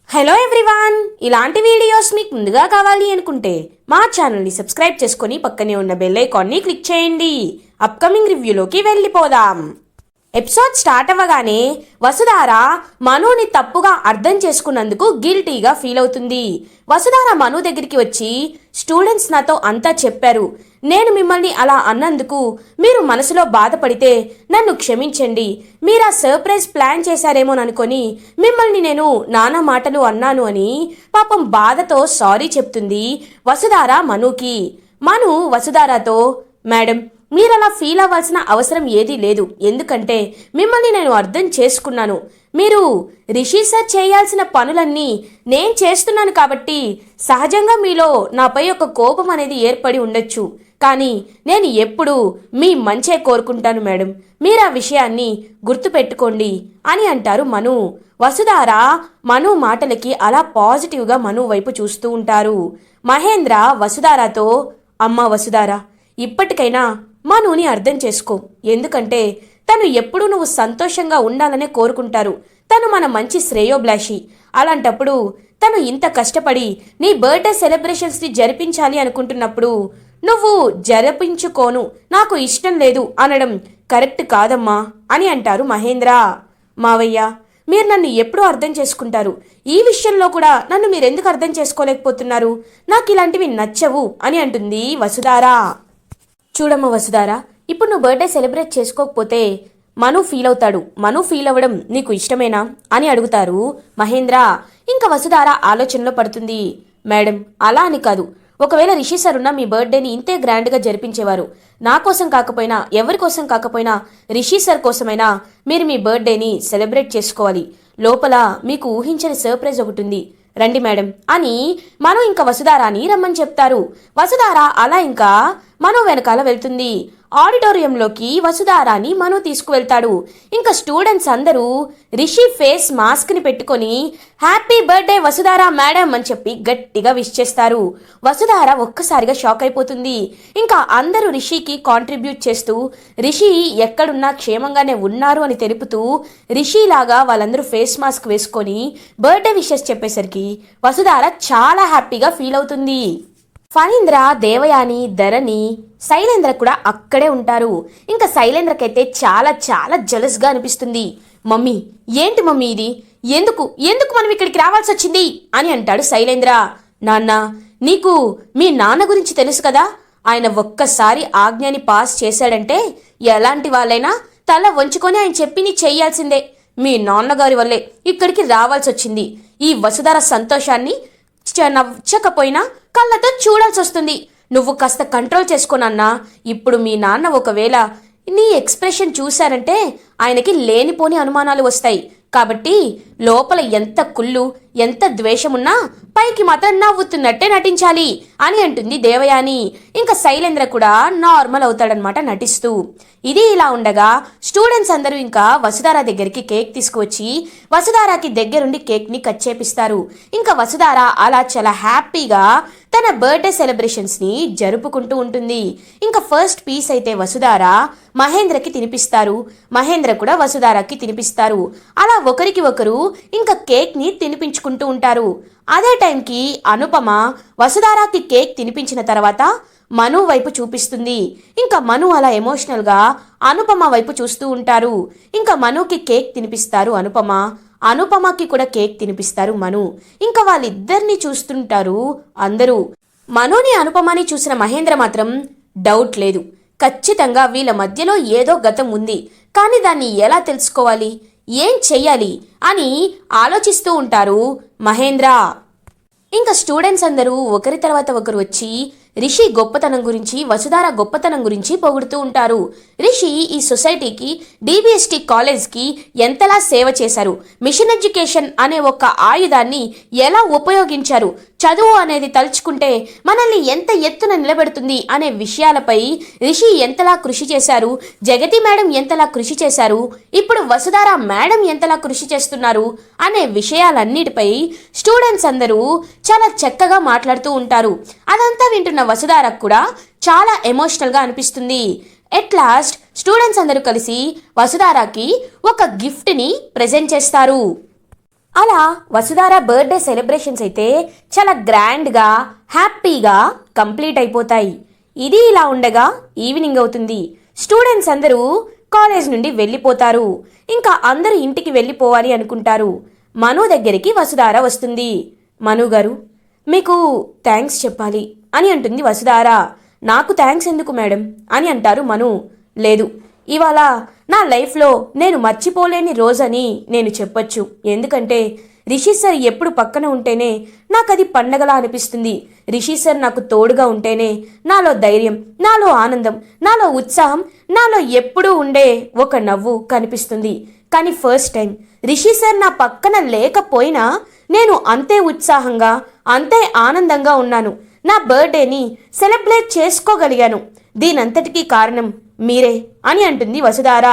Hello everyone, ఇలాంటి videos మీకు ముందుగా కావాలి అనుకుంటే మా ఛానల్ని సబ్స్క్రైబ్ చేసుకొని పక్కనే ఉన్న బెల్ ఐకాన్ని క్లిక్ చేయండి. అప్కమింగ్ రివ్యూలోకి వెళ్ళిపోదాం. ఎపిసోడ్ స్టార్ట్ అవ్వగానే వసుధార మనుని తప్పుగా అర్థం చేసుకున్నందుకు గిల్టీగా ఫీల్ అవుతుంది. వసుధార మను దగ్గరికి వచ్చి, స్టూడెంట్స్ నాతో అంతా చెప్పారు, నేను మిమ్మల్ని అలా అన్నందుకు మీరు మనసులో బాధపడితే నన్ను క్షమించండి. మీరు ఆ సర్ప్రైజ్ ప్లాన్ చేశారేమోననుకొని మిమ్మల్ని నేను నానా మాటలు అన్నాను అని పాపం బాధతో సారీ చెప్తుంది వసుధార మనుకి. మను వసుధారతో, మేడం మీరలా ఫీల్ అవ్వాల్సిన అవసరం ఏదీ లేదు, ఎందుకంటే మిమ్మల్ని నేను అర్థం చేసుకున్నాను. మీరు రిషి సార్ చేయాల్సిన పనులన్నీ నేను చేస్తున్నాను కాబట్టి సహజంగా మీలో నాపై ఒక కోపం అనేది ఏర్పడి ఉండొచ్చు. కానీ నేను ఎప్పుడూ మీ మంచే కోరుకుంటాను మేడం, మీరు ఆ విషయాన్ని గుర్తుపెట్టుకోండి అని అంటారు మను. వసుధార మను మాటలకి అలా పాజిటివ్గా మను వైపు చూస్తూ ఉంటారు. మహేంద్ర వసుధారతో, అమ్మా వసుధార, ఇప్పటికైనా మనుని అర్థం చేసుకో, ఎందుకంటే తను ఎప్పుడూ నువ్వు సంతోషంగా ఉండాలనే కోరుకుంటారు. తను మన మంచి శ్రేయోభిలాషి. అలాంటప్పుడు తను ఇంత కష్టపడి నీ బర్త్డే సెలబ్రేషన్స్ని జరిపించాలి అనుకుంటున్నప్పుడు నువ్వు జరిపించుకోను, నాకు ఇష్టం లేదు అనడం కరెక్ట్ కాదమ్మా అని అంటారు మహేంద్ర. మావయ్య, మీరు నన్ను ఎప్పుడూ అర్థం చేసుకుంటారు, ఈ విషయంలో కూడా నన్ను మీరెందుకు అర్థం చేసుకోలేకపోతున్నారు? నాకు ఇలాంటివి నచ్చవు అని అంటుంది వసుధార. చూడమ్మ వసుధార, ఇప్పుడు నువ్వు బర్త్డే సెలబ్రేట్ చేసుకోకపోతే మను ఫీల్ అవుతాడు. మను ఫీల్ అవ్వడం నీకు ఇష్టమేనా అని అడుగుతారు మహేంద్ర. ఇంకా వసుధార ఆలోచనలో పడుతుంది. మేడం, అలా అని కాదు, ఒకవేళ రిషి సార్ ఉన్న మీ బర్త్డేని ఇంతే గ్రాండ్గా జరిపించేవారు. నా కోసం కాకపోయినా, ఎవరి కోసం కాకపోయినా, రిషి సార్ కోసమైనా మీరు మీ బర్త్డేని సెలబ్రేట్ చేసుకోవాలి. లోపల మీకు ఊహించని సర్ప్రైజ్ ఒకటి ఉంది, రండి మేడం అని మను ఇంకా వసుధారాని రమ్మని చెప్తారు. వసుధార అలా ఇంకా మను వెనకాల వెళ్తుంది. ఆడిటోరియంలోకి వసుధారాని మను తీసుకువెళ్తాడు. ఇంకా స్టూడెంట్స్ అందరూ రిషి ఫేస్ మాస్క్ని పెట్టుకొని హ్యాపీ బర్త్డే వసుధార మేడం అని చెప్పి గట్టిగా విష్ చేస్తారు. వసుధార ఒక్కసారిగా షాక్ అయిపోతుంది. ఇంకా అందరూ రిషికి కాంట్రిబ్యూట్ చేస్తూ రిషి ఎక్కడున్నా క్షేమంగానే ఉన్నారు అని తెలుపుతూ రిషిలాగా వాళ్ళందరూ ఫేస్ మాస్క్ వేసుకొని బర్త్డే విషెస్ చెప్పేసరికి వసుధార చాలా హ్యాపీగా ఫీల్ అవుతుంది. ఫణీంద్ర, దేవయాని, ధరణి, శైలేంద్ర కూడా అక్కడే ఉంటారు. ఇంకా శైలేంద్రకైతే చాలా చాలా జలస్గా అనిపిస్తుంది. మమ్మీ, ఏంటి మమ్మీ ఇది? ఎందుకు ఎందుకు మనం ఇక్కడికి రావాల్సి వచ్చింది అని అంటాడు శైలేంద్ర. నాన్న, నీకు మీ నాన్న గురించి తెలుసు కదా, ఆయన ఒక్కసారి ఆజ్ఞని పాస్ చేశాడంటే ఎలాంటి వాళ్ళైనా తల వంచుకొని ఆయన చెప్పి చెయ్యాల్సిందే. మీ నాన్నగారి వల్లే ఇక్కడికి రావాల్సి వచ్చింది. ఈ వసుధార సంతోషాన్ని నచ్చకపోయినా కళ్ళతో చూడాల్సి వస్తుంది. నువ్వు కాస్త కంట్రోల్ చేసుకోనన్నా. ఇప్పుడు మీ నాన్న ఒకవేళ నీ ఎక్స్ప్రెషన్ చూశారంటే ఆయనకి లేనిపోని అనుమానాలు వస్తాయి. కాబట్టి లోపల ఎంత కుళ్ళు, ఎంత ద్వేషమున్నా పైకి మాత్రం నవ్వుతున్నట్టే నటించాలి అని అంటుంది దేవయాని. ఇంకా శైలేంద్ర కూడా నార్మల్ అవుతాడనమాట నటిస్తూ. ఇది ఇలా ఉండగా స్టూడెంట్స్ అందరూ ఇంకా వసుధార దగ్గరికి కేక్ తీసుకువచ్చి వసుధారకి దగ్గరుండి కేక్ని కట్ చేపిస్తారు. ఇంకా వసుధార అలా చాలా హ్యాపీగా తన బర్త్డే సెలబ్రేషన్స్ని జరుపుకుంటూ ఉంటుంది. ఇంకా ఫస్ట్ పీస్ అయితే వసుధార మహేంద్రకి తినిపిస్తారు. మహేంద్ర కూడా వసుధారకి తినిపిస్తారు. అలా ఒకరికి ఒకరు ఇంకా కేక్ని తినిపించుకుంటూ ఉంటారు. అదే టైంకి అనుపమ వసుధారకి కేక్ తినిపించిన తర్వాత మను వైపు చూపిస్తుంది. ఇంకా మను అలా ఎమోషనల్గా అనుపమ వైపు చూస్తూ ఉంటారు. ఇంకా మనుకి కేక్ తినిపిస్తారు అనుపమ, అనుపమకి కూడా కేక్ తినిపిస్తారు మను. ఇంకా వాళ్ళిద్దరిని చూస్తుంటారు అందరూ. మనుని అనుపమని చూసిన మహేంద్ర మాత్రం డౌట్ లేదు, ఖచ్చితంగా వీళ్ళ మధ్యలో ఏదో గతం ఉంది, కానీ దాన్ని ఎలా తెలుసుకోవాలి, ఏం చెయ్యాలి అని ఆలోచిస్తూ ఉంటారు మహేంద్ర. ఇంకా స్టూడెంట్స్ అందరూ ఒకరి తర్వాత ఒకరు వచ్చి రిషి గొప్పతనం గురించి, వసుధార గొప్పతనం గురించి పొగుడుతూ ఉంటారు. రిషి ఈ సొసైటీకి, డిబిఎస్టి కాలేజ్కి ఎంతలా సేవ చేశారు, మిషన్ ఎడ్యుకేషన్ అనే ఒక ఆయుధాన్ని ఎలా ఉపయోగించారు, చదువు అనేది తలుచుకుంటే మనల్ని ఎంత ఎత్తున నిలబెడుతుంది అనే విషయాలపై రిషి ఎంతలా కృషి చేశారు, జగతి మేడం ఎంతలా కృషి చేశారు, ఇప్పుడు వసుధార మేడం ఎంతలా కృషి చేస్తున్నారు అనే విషయాలన్నిటిపై స్టూడెంట్స్ అందరూ చాలా చక్కగా మాట్లాడుతూ ఉంటారు. అదంతా వింటున్న వసుధారకు కూడా చాలా ఎమోషనల్గా అనిపిస్తుంది. ఎట్ లాస్ట్ స్టూడెంట్స్ అందరూ కలిసి వసుధారకి ఒక గిఫ్ట్ని ప్రెజెంట్ చేస్తారు. అలా వసుధార బర్త్డే సెలబ్రేషన్స్ అయితే చాలా గ్రాండ్గా హ్యాపీగా కంప్లీట్ అయిపోతాయి. ఇది ఇలా ఉండగా ఈవినింగ్ అవుతుంది. స్టూడెంట్స్ అందరూ కాలేజ్ నుండి వెళ్ళిపోతారు. ఇంకా అందరూ ఇంటికి వెళ్ళిపోవాలి అనుకుంటారు. మను దగ్గరికి వసుధార వస్తుంది. మను గారు, మీకు థ్యాంక్స్ చెప్పాలి అని అంటుంది వసుధార. నాకు థ్యాంక్స్ ఎందుకు మేడం అని అంటారు మను. లేదు, ఇవాళ నా లైఫ్లో నేను మర్చిపోలేని రోజని నేను చెప్పొచ్చు. ఎందుకంటే రిషి సార్ ఎప్పుడు పక్కన ఉంటేనే నాకు అది పండగలా అనిపిస్తుంది. రిషి సార్ నాకు తోడుగా ఉంటేనే నాలో ధైర్యం, నాలో ఆనందం, నాలో ఉత్సాహం, నాలో ఎప్పుడూ ఉండే ఒక నవ్వు కనిపిస్తుంది. కానీ ఫస్ట్ టైం రిషి సార్ నా పక్కన లేకపోయినా నేను అంతే ఉత్సాహంగా, అంతే ఆనందంగా ఉన్నాను. నా బర్త్డేని సెలబ్రేట్ చేసుకోగలిగాను. దీనంతటికీ కారణం మీరే అని అంటుంది వసుధార.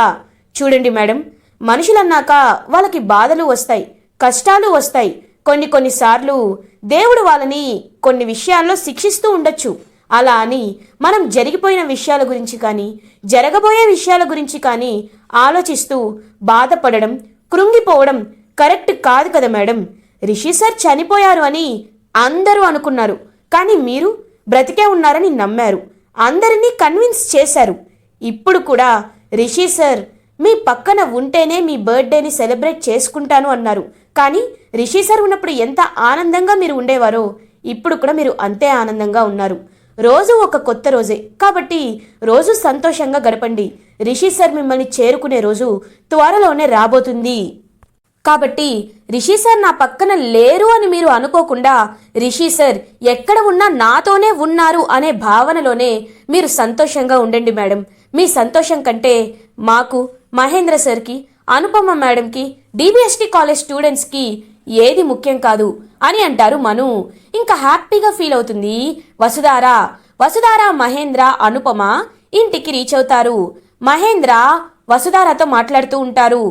చూడండి మేడం, మనుషులన్నాక వాళ్ళకి బాధలు వస్తాయి, కష్టాలు వస్తాయి. కొన్నిసార్లు దేవుడు వాళ్ళని కొన్ని విషయాల్లో శిక్షిస్తూ ఉండొచ్చు. అలా అని మనం జరిగిపోయిన విషయాల గురించి కానీ, జరగబోయే విషయాల గురించి కానీ ఆలోచిస్తూ బాధపడడం, కృంగిపోవడం కరెక్ట్ కాదు కదా మేడం. రిషి సార్ చనిపోయారు అని అందరూ అనుకున్నారు, కానీ మీరు బ్రతికే ఉన్నారని నమ్మారు, అందరినీ కన్విన్స్ చేశారు. ఇప్పుడు కూడా రిషి సార్ మీ పక్కన ఉంటేనే మీ బర్త్డేని సెలబ్రేట్ చేసుకుంటాను అన్నారు. కానీ రిషి సార్ ఉన్నప్పుడు ఎంత ఆనందంగా మీరు ఉండేవారో ఇప్పుడు కూడా మీరు అంతే ఆనందంగా ఉన్నారు. రోజు ఒక కొత్త రోజే కాబట్టి రోజు సంతోషంగా గడపండి. రిషి సార్ మిమ్మల్ని చేరుకునే రోజు త్వరలోనే రాబోతుంది. కాబట్టి రిషి సార్ నా పక్కన లేరు అని మీరు అనుకోకుండా రిషి సార్ ఎక్కడ ఉన్నా నాతోనే ఉన్నారు అనే భావనలోనే మీరు సంతోషంగా ఉండండి మేడం. మీ సంతోషం కంటే మాకు, మహేంద్ర సార్కి, అనుపమ మేడంకి, డిబిఎస్టి కాలేజ్ స్టూడెంట్స్కి ఏది ముఖ్యం కాదు అని అంటారు మను. ఇంకా హ్యాపీగా ఫీల్ అవుతుంది వసుధార, మహేంద్ర, అనుపమ ఇంటికి రీచ్ అవుతారు. మహేంద్ర వసుధారతో మాట్లాడుతూ ఉంటారు.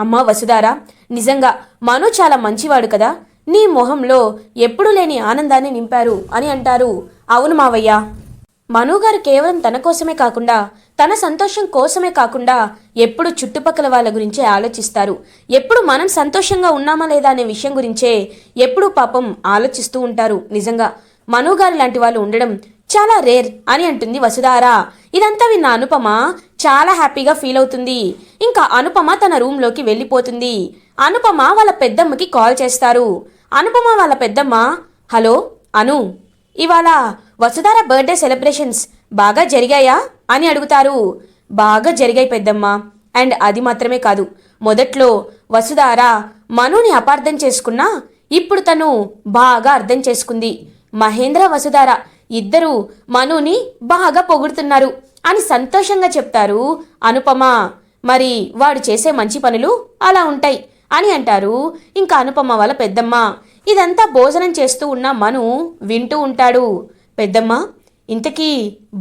అమ్మా వసుధార, నిజంగా మను చాలా మంచివాడు కదా, నీ మొహంలో ఎప్పుడు లేని ఆనందాన్ని నింపారు అని అంటారు. అవును మావయ్య, మనుగారు కేవలం తన కోసమే కాకుండా, తన సంతోషం కోసమే కాకుండా ఎప్పుడు చుట్టుపక్కల వాళ్ళ గురించే ఆలోచిస్తారు. ఎప్పుడు మనం సంతోషంగా ఉన్నామా లేదా అనే విషయం గురించే ఎప్పుడు పాపం ఆలోచిస్తూ ఉంటారు. నిజంగా మనుగారు లాంటి వాళ్ళు ఉండడం చాలా రేర్ అని అంటుంది వసుధార. ఇదంతా విన్న అనుపమ చాలా హ్యాపీగా ఫీల్ అవుతుంది. ఇంకా అనుపమ తన రూమ్లోకి వెళ్ళిపోతుంది. అనుపమ వాళ్ళ పెద్దమ్మకి కాల్ చేస్తారు. అనుపమ వాళ్ళ పెద్దమ్మ, హలో అను, ఇవాళ వసుధార బర్త్డే సెలబ్రేషన్స్ బాగా జరిగాయా అని అడుగుతారు. బాగా జరిగాయి పెద్దమ్మ. అండ్ అది మాత్రమే కాదు, మొదట్లో వసుధార మనుని అపార్థం చేసుకున్నా ఇప్పుడు తను బాగా అర్థం చేసుకుంది. మహేంద్ర, వసుధార ఇద్దరూ మనుని బాగా పొగుడుతున్నారు అని సంతోషంగా చెప్తారు అనుపమ. మరి వాడు చేసే మంచి పనులు అలా ఉంటాయి అని అంటారు ఇంకా అనుపమ వాళ్ళ పెద్దమ్మ. ఇదంతా భోజనం చేస్తూ ఉన్న మను వింటూ ఉంటాడు. పెద్దమ్మ, ఇంతకీ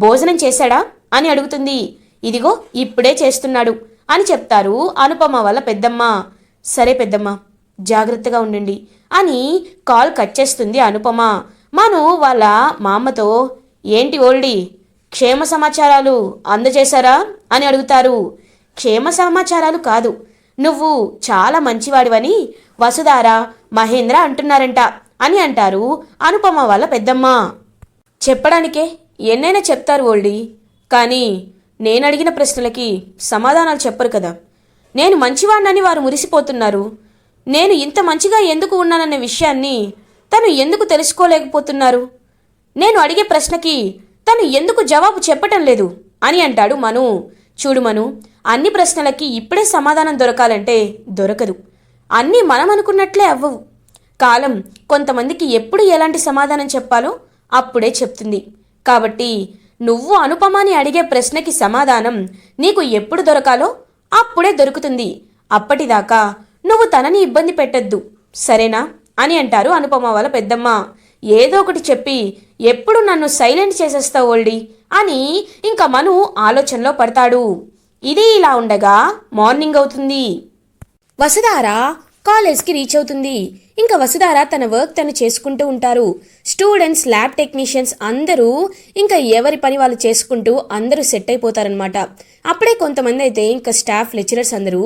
భోజనం చేశాడా అని అడుగుతుంది. ఇదిగో ఇప్పుడే చేస్తున్నాడు అని చెప్తారు అనుపమ వాళ్ళ పెద్దమ్మ. సరే పెద్దమ్మ, జాగ్రత్తగా ఉండండి అని కాల్ కట్ చేస్తుంది అనుపమ. మను వాళ్ళ మా అమ్మతో, ఏంటి ఓల్డీ, క్షేమ సమాచారాలు అందజేశారా అని అడుగుతారు. క్షేమ సమాచారాలు కాదు, నువ్వు చాలా మంచివాడివని వసుధార, మహేంద్ర అంటున్నారంట అని అంటారు అనుపమ వాళ్ళ పెద్దమ్మ. చెప్పడానికే ఎన్నైనా చెప్తారు ఓల్డీ, కానీ నేను అడిగిన ప్రశ్నలకి సమాధానాలు చెప్పరు కదా. నేను మంచివాడినని వారు మురిసిపోతున్నారు. నేను ఇంత మంచిగా ఎందుకు ఉన్నాననే విషయాన్ని తను ఎందుకు తెలుసుకోలేకపోతున్నారు? నేను అడిగే ప్రశ్నకి తను ఎందుకు జవాబు చెప్పటం లేదు అని అంటాడు మను. చూడు మను, అన్ని ప్రశ్నలకి ఇప్పుడే సమాధానం దొరకాలంటే దొరకదు. అన్నీ మనం అనుకున్నట్లే అవ్వవు. కాలం కొంతమందికి ఎప్పుడు ఎలాంటి సమాధానం చెప్పాలో అప్పుడే చెప్తుంది. కాబట్టి నువ్వు అనుపమాని అడిగే ప్రశ్నకి సమాధానం నీకు ఎప్పుడు దొరకాలో అప్పుడే దొరుకుతుంది. అప్పటిదాకా నువ్వు తనని ఇబ్బంది పెట్టద్దు, సరేనా అని అంటారు అనుపమ వాళ్ళ పెద్దమ్మ. ఏదో ఒకటి చెప్పి ఎప్పుడు నన్ను సైలెంట్ చేసేస్తావు ఓల్డీ అని ఇంకా మను ఆలోచనలో పడతాడు. ఇది ఇలా ఉండగా మార్నింగ్ అవుతుంది. వసుధార కాలేజ్కి రీచ్ అవుతుంది. ఇంకా వసుధార తన వర్క్ తను చేసుకుంటూ ఉంటారు. స్టూడెంట్స్, ల్యాబ్ టెక్నీషియన్స్ అందరూ ఇంకా ఎవరి పని వాళ్ళు చేసుకుంటూ అందరూ సెట్ అయిపోతారనమాట. అప్పుడే కొంతమంది అయితే ఇంకా స్టాఫ్, లెక్చరర్స్ అందరూ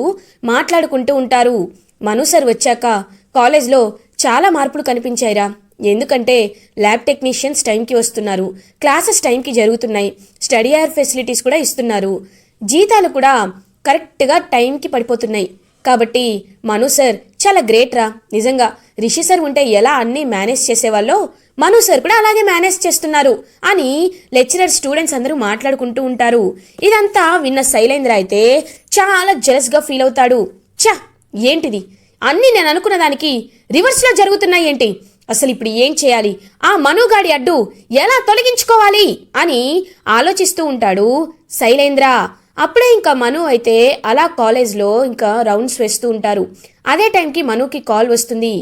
మాట్లాడుకుంటూ ఉంటారు. మను సార్ వచ్చాక కాలేజ్లో చాలా మార్పులు కనిపించాయిరా. ఎందుకంటే ల్యాబ్ టెక్నీషియన్స్ టైంకి వస్తున్నారు, క్లాసెస్ టైంకి జరుగుతున్నాయి, స్టడీ అవర్ ఫెసిలిటీస్ కూడా ఇస్తున్నారు, జీతాలు కూడా కరెక్ట్గా టైంకి పడిపోతున్నాయి. కాబట్టి మను సార్ చాలా గ్రేట్ రా. నిజంగా రిషి సార్ ఉంటే ఎలా అన్నీ మేనేజ్ చేసేవాళ్ళో మను సార్ కూడా అలాగే మేనేజ్ చేస్తున్నారు అని లెక్చరర్ స్టూడెంట్స్ అందరూ మాట్లాడుకుంటూ ఉంటారు. ఇదంతా విన్న శైలేంద్ర అయితే చాలా జెలస్గా ఫీల్ అవుతాడు. ఛా, ఏంటిది, అన్నీ నేను అనుకున్న దానికి రివర్స్లో జరుగుతున్నాయి ఏంటి? అసలు ఇప్పుడు ఏం చేయాలి? ఆ మనుగాడి అడ్డు ఎలా తొలగించుకోవాలి అని ఆలోచిస్తూ ఉంటాడు శైలేంద్ర. అప్పుడే ఇంకా మను అయితే అలా కాలేజ్లో ఇంకా రౌండ్స్ వేస్తూ ఉంటారు. అదే టైంకి మనుకి కాల్ వస్తుంది.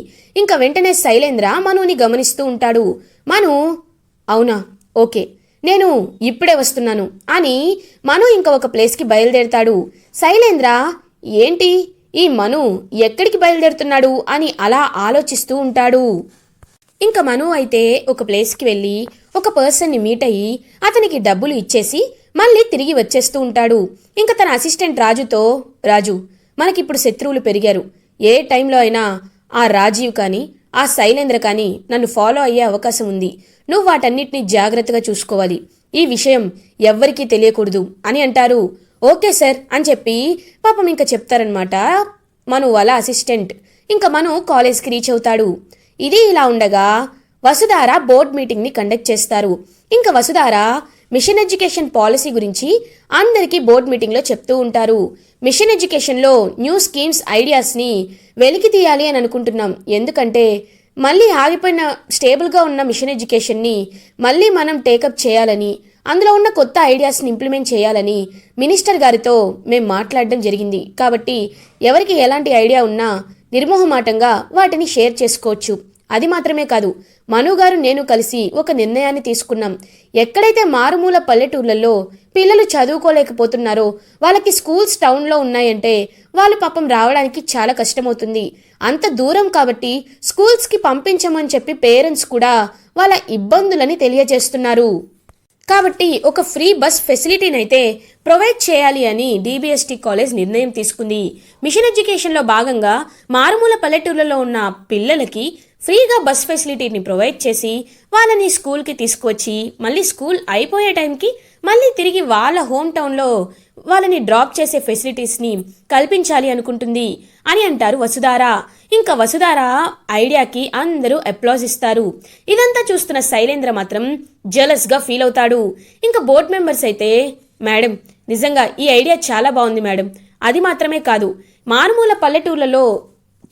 ఇంకా వెంటనే శైలేంద్ర మనుని గమనిస్తూ ఉంటాడు. మను, అవునా, ఓకే, నేను ఇప్పుడే వస్తున్నాను అని మను ఇంకా ఒక ప్లేస్కి బయలుదేరుతాడు. శైలేంద్ర, ఏంటి ఈ మను ఎక్కడికి బయలుదేరుతున్నాడు అని అలా ఆలోచిస్తూ ఉంటాడు. ఇంకా మను అయితే ఒక ప్లేస్కి వెళ్ళి ఒక పర్సన్ని మీట్ అయ్యి అతనికి డబ్బులు ఇచ్చేసి మళ్ళీ తిరిగి వచ్చేస్తూ ఉంటాడు. ఇంకా తన అసిస్టెంట్ రాజుతో, రాజు, మనకిప్పుడు శత్రువులు పెరిగారు. ఏ టైంలో అయినా ఆ రాజీవ్ కానీ ఆ శైలేంద్ర కానీ నన్ను ఫాలో అయ్యే అవకాశం ఉంది. నువ్వు వాటన్నిటిని జాగ్రత్తగా చూసుకోవాలి. ఈ విషయం ఎవ్వరికీ తెలియకూడదు అని అంటారు. ఓకే సార్ అని చెప్పి పాపం ఇంకా చెప్తారనమాట మను వాళ్ళ అసిస్టెంట్. ఇంకా మను కాలేజ్కి రీచ్ అవుతాడు. ఇది ఇలా ఉండగా వసుధార బోర్డ్ మీటింగ్ని కండక్ట్ చేస్తారు. ఇంకా వసుధార మిషన్ ఎడ్యుకేషన్ పాలసీ గురించి అందరికీ బోర్డ్ మీటింగ్లో చెప్తూ ఉంటారు. మిషన్ ఎడ్యుకేషన్లో న్యూ స్కీమ్స్ ఐడియాస్ని వెలికి తీయాలి అని అనుకుంటున్నాం. ఎందుకంటే మళ్ళీ ఆగిపోయిన స్టేబుల్గా ఉన్న మిషన్ ఎడ్యుకేషన్ని మళ్ళీ మనం టేకప్ చేయాలని, అందులో ఉన్న కొత్త ఐడియాస్ని ఇంప్లిమెంట్ చేయాలని మినిస్టర్ గారితో మేము మాట్లాడడం జరిగింది. కాబట్టి ఎవరికి ఎలాంటి ఐడియా ఉన్నా నిర్మోహమాటంగా వాటిని షేర్ చేసుకోవచ్చు. అది మాత్రమే కాదు, మనుగారు నేను కలిసి ఒక నిర్ణయాన్ని తీసుకున్నాం. ఎక్కడైతే మారుమూల పల్లెటూర్లలో పిల్లలు చదువుకోలేకపోతున్నారో వాళ్ళకి స్కూల్స్ టౌన్లో ఉన్నాయంటే వాళ్ళు పాపం రావడానికి చాలా కష్టమవుతుంది. అంత దూరం కాబట్టి స్కూల్స్కి పంపించమని చెప్పి పేరెంట్స్ కూడా వాళ్ళ ఇబ్బందులని తెలియజేస్తున్నారు. కాబట్టి ఒక ఫ్రీ బస్ ఫెసిలిటీని అయితే ప్రొవైడ్ చేయాలి అని డీబీఎస్టీ కాలేజ్ నిర్ణయం తీసుకుంది. మిషన్ ఎడ్యుకేషన్లో భాగంగా మారుమూల పల్లెటూర్లలో ఉన్న పిల్లలకి ఫ్రీగా బస్ ఫెసిలిటీని ప్రొవైడ్ చేసి వాళ్ళని స్కూల్కి తీసుకువచ్చి మళ్ళీ స్కూల్ అయిపోయే టైంకి మళ్ళీ తిరిగి వాళ్ళ హోమ్ టౌన్లో వాళ్ళని డ్రాప్ చేసే ఫెసిలిటీస్ని కల్పించాలి అనుకుంటుంది అని అంటారు వసుధార. ఇంకా వసుధార ఐడియాకి అందరూ అప్లాజ్ ఇస్తారు. ఇదంతా చూస్తున్న శైలేంద్ర మాత్రం జెలస్గా ఫీల్ అవుతాడు. ఇంకా బోర్డ్ మెంబర్స్ అయితే, మేడం, నిజంగా ఈ ఐడియా చాలా బాగుంది మేడం. అది మాత్రమే కాదు, మారుమూల పల్లెటూర్లలో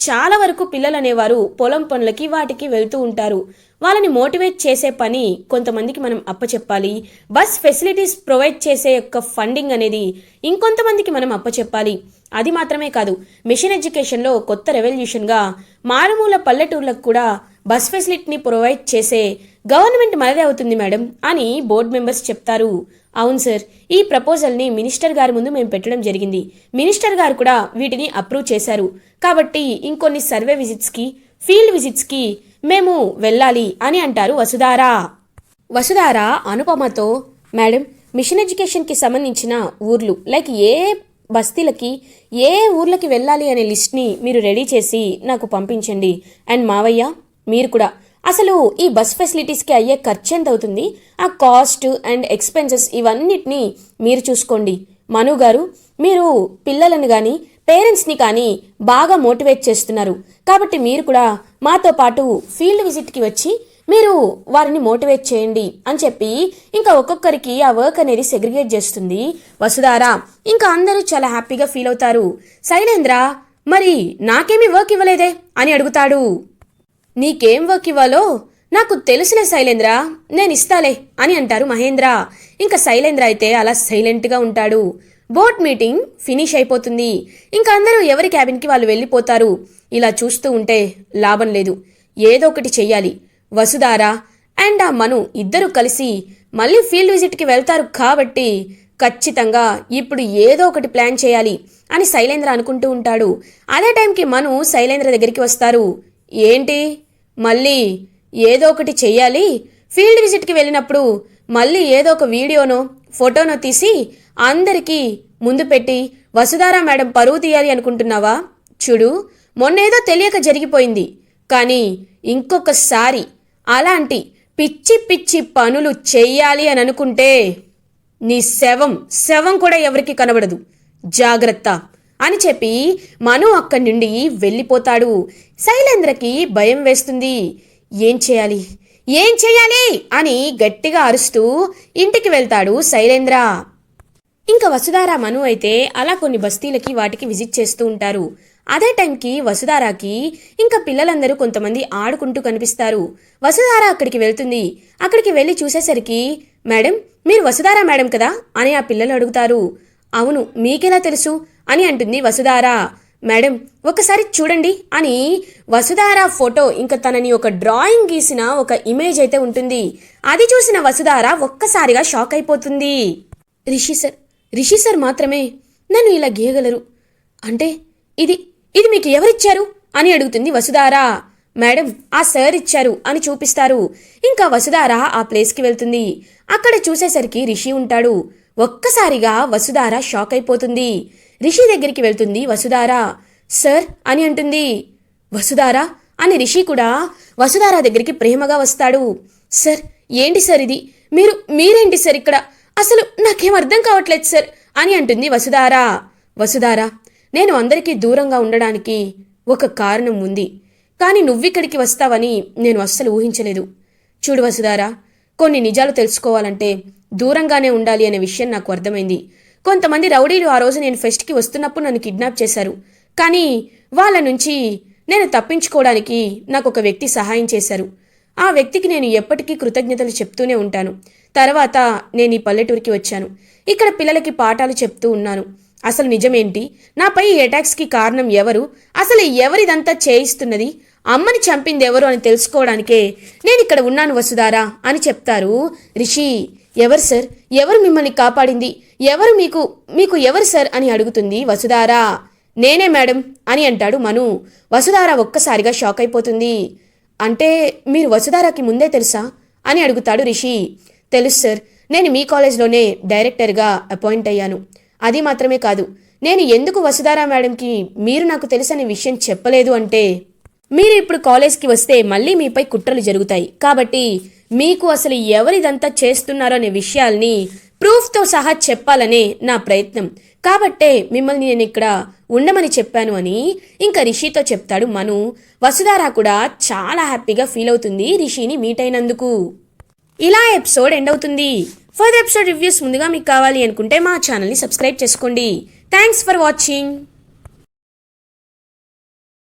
చాలా వరకు పిల్లలు అనేవారు పొలం పనులకి వాటికి వెళ్తూ ఉంటారు. వాళ్ళని మోటివేట్ చేసే పని కొంతమందికి మనం అప్పచెప్పాలి. బస్ ఫెసిలిటీస్ ప్రొవైడ్ చేసే యొక్క ఫండింగ్ అనేది ఇంకొంతమందికి మనం అప్పచెప్పాలి. అది మాత్రమే కాదు, మిషన్ ఎడ్యుకేషన్లో కొత్త రెవల్యూషన్గా మారుమూల పల్లెటూర్లకు కూడా బస్ ఫెసిలిటీని ప్రొవైడ్ చేసే గవర్నమెంట్ మనదే అవుతుంది మేడం అని బోర్డ్ మెంబర్స్ చెప్తారు. అవును సార్, ఈ ప్రపోజల్ని మినిస్టర్ గారి ముందు మేము పెట్టడం జరిగింది. మినిస్టర్ గారు కూడా వీటిని అప్రూవ్ చేశారు. కాబట్టి ఇంకొన్ని సర్వే విజిట్స్కి, ఫీల్డ్ విజిట్స్కి మేము వెళ్ళాలి అని అంటారు వసుధార. వసుధార అనుపమతో, మేడం, మిషన్ ఎడ్యుకేషన్కి సంబంధించిన ఊర్లు లైక్ ఏ బస్తీలకి ఏ ఊర్లకి వెళ్ళాలి అనే లిస్ట్ని మీరు రెడీ చేసి నాకు పంపించండి. అండ్ మావయ్య, మీరు కూడా అసలు ఈ బస్ ఫెసిలిటీస్కి అయ్యే ఖర్చు ఎంత అవుతుంది, ఆ కాస్ట్ అండ్ ఎక్స్పెన్సెస్ ఇవన్నిటినీ మీరు చూసుకోండి. మను గారు, మీరు పిల్లలను కానీ పేరెంట్స్ని కానీ బాగా మోటివేట్ చేస్తున్నారు. కాబట్టి మీరు కూడా మాతో పాటు ఫీల్డ్ విజిట్కి వచ్చి మీరు వారిని మోటివేట్ చేయండి అని చెప్పి ఇంకా ఒక్కొక్కరికి ఆ వర్క్ అనేది సెగ్రిగేట్ చేస్తుంది వసుధార. ఇంకా అందరూ చాలా హ్యాపీగా ఫీల్ అవుతారు. శైలేంద్ర, మరి నాకేమీ వర్క్ ఇవ్వలేదే అని అడుగుతాడు. నీకేం వర్క్ ఇవ్వాలో నాకు తెలుసులే శైలేంద్ర, నేను ఇస్తాలే అని అంటారు మహేంద్ర. ఇంకా శైలేంద్ర అయితే అలా సైలెంట్గా ఉంటాడు. బోర్డ్ మీటింగ్ ఫినిష్ అయిపోతుంది. ఇంకా అందరూ ఎవరి క్యాబిన్కి వాళ్ళు వెళ్ళిపోతారు. ఇలా చూస్తూ ఉంటే లాభం లేదు, ఏదో ఒకటి చెయ్యాలి. వసుధార అండ్ ఆ మను ఇద్దరు కలిసి మళ్ళీ ఫీల్డ్ విజిట్కి వెళ్తారు కాబట్టి ఖచ్చితంగా ఇప్పుడు ఏదో ఒకటి ప్లాన్ చేయాలి అని శైలేంద్ర అనుకుంటూ ఉంటాడు. అదే టైంకి మను శైలేంద్ర దగ్గరికి వస్తారు. ఏంటి, మళ్ళీ ఏదో ఒకటి చెయ్యాలి, ఫీల్డ్ విజిట్కి వెళ్ళినప్పుడు మళ్ళీ ఏదో ఒక వీడియోనో ఫోటోనో తీసి అందరికీ ముందు పెట్టి వసుధార మేడం పరువు తీయాలి అనుకుంటున్నావా? చూడు, మొన్నేదో తెలియక జరిగిపోయింది. కానీ ఇంకొకసారి అలాంటి పిచ్చి పిచ్చి పనులు చెయ్యాలి అని అనుకుంటే నీ శవం కూడా ఎవరికి కనబడదు, జాగ్రత్త అని చెప్పి మను అక్కడి నుండి వెళ్ళిపోతాడు. శైలేంద్రకి భయం వేస్తుంది. ఏం చేయాలి అని గట్టిగా అరుస్తూ ఇంటికి వెళ్తాడు శైలేంద్ర. ఇంకా వసుధార మను అయితే అలా కొన్ని బస్తీలకి వాటికి విజిట్ చేస్తూ ఉంటారు. అదే టైంకి వసుధారాకి ఇంకా పిల్లలందరూ కొంతమంది ఆడుకుంటూ కనిపిస్తారు. వసుధార అక్కడికి వెళ్తుంది. అక్కడికి వెళ్ళి చూసేసరికి, మేడం మీరు వసుధార మేడం కదా అని ఆ పిల్లలు అడుగుతారు. అవును, మీకెలా తెలుసు అని అంటుంది వసుధార. మేడం ఒకసారి చూడండి అని వసుధార ఫోటో ఇంకా తనని ఒక డ్రాయింగ్ గీసిన ఒక ఇమేజ్ అయితే ఉంటుంది. అది చూసిన వసుధార ఒక్కసారిగా షాక్ అయిపోతుంది. రిషి సార్ మాత్రమే నన్ను ఇలా గీయగలరు అంటే ఇది మీకు ఎవరిచ్చారు అని అడుగుతుంది వసుధార. మేడం ఆ సార్ ఇచ్చారు అని చూపిస్తారు. ఇంకా వసుధార ఆ ప్లేస్కి వెళ్తుంది. అక్కడ చూసేసరికి రిషి ఉంటాడు. ఒక్కసారిగా వసుధార షాక్ అయిపోతుంది. రిషి దగ్గరికి వెళ్తుంది వసుధార. సార్ అని అంటుంది. వసుధార అని రిషి కూడా వసుధార దగ్గరికి ప్రేమగా వస్తాడు. సార్ ఏంటి సార్ ఇది, మీరేంటి సార్ ఇక్కడ, అసలు నాకేం అర్థం కావట్లేదు సార్ అని అంటుంది వసుధార నేను అందరికీ దూరంగా ఉండడానికి ఒక కారణం ఉంది, కానీ నువ్విక్కడికి వస్తావని నేను అస్సలు ఊహించలేదు. చూడు వసుధార, కొన్ని నిజాలు తెలుసుకోవాలంటే దూరంగానే ఉండాలి అనే విషయం నాకు అర్థమైంది. కొంతమంది రౌడీలు ఆ రోజు నేను ఫెస్ట్కి వస్తున్నప్పుడు నన్ను కిడ్నాప్ చేశారు. కానీ వాళ్ళ నుంచి నేను తప్పించుకోవడానికి నాకు ఒక వ్యక్తి సహాయం చేశారు. ఆ వ్యక్తికి నేను ఎప్పటికీ కృతజ్ఞతలు చెప్తూనే ఉంటాను. తర్వాత నేను ఈ పల్లెటూరికి వచ్చాను. ఇక్కడ పిల్లలకి పాఠాలు చెప్తూ ఉన్నాను. అసలు నిజమేంటి, నాపై ఈ అటాక్స్కి కారణం ఎవరు, అసలు ఎవరిదంతా చేయిస్తున్నది, అమ్మని చంపింది ఎవరు అని తెలుసుకోవడానికే నేను ఇక్కడ ఉన్నాను వసుధార అని చెప్తారు రిషి. ఎవరు సార్, ఎవరు మిమ్మల్ని కాపాడింది, ఎవరు మీకు ఎవరు సార్ అని అడుగుతుంది వసుధార. నేనే మేడం అని అంటాడు మను. వసుధార ఒక్కసారిగా షాక్ అయిపోతుంది. అంటే మీరు వసుధారకి ముందే తెలుసా అని అడుగుతాడు రిషి. తెలుసు సార్, నేను మీ కాలేజ్లోనే డైరెక్టర్గా అపాయింట్ అయ్యాను. అది మాత్రమే కాదు, నేను ఎందుకు వసుధార మేడంకి మీరు నాకు తెలుసనే విషయం చెప్పలేదు అంటే, మీరు ఇప్పుడు కాలేజ్కి వస్తే మళ్ళీ మీపై కుట్రలు జరుగుతాయి. కాబట్టి మీకు అసలు ఎవరిదంతా చేస్తున్నారో అనే విషయాల్ని ప్రూఫ్తో సహా చెప్పాలనే నా ప్రయత్నం. కాబట్టే మిమ్మల్ని నేను ఇక్కడ ఉండమని చెప్పాను అని ఇంకా రిషితో చెప్తాడు మను. వసుధార కూడా చాలా హ్యాపీగా ఫీల్ అవుతుంది రిషిని మీట్ అయినందుకు. ఇలా ఎపిసోడ్ ఎండ్ అవుతుంది. ఫర్దర్ ఎపిసోడ్ రివ్యూస్ ముందుగా మీకు కావాలి అనుకుంటే మా ఛానల్ని సబ్స్క్రైబ్ చేసుకోండి. Thanks for watching.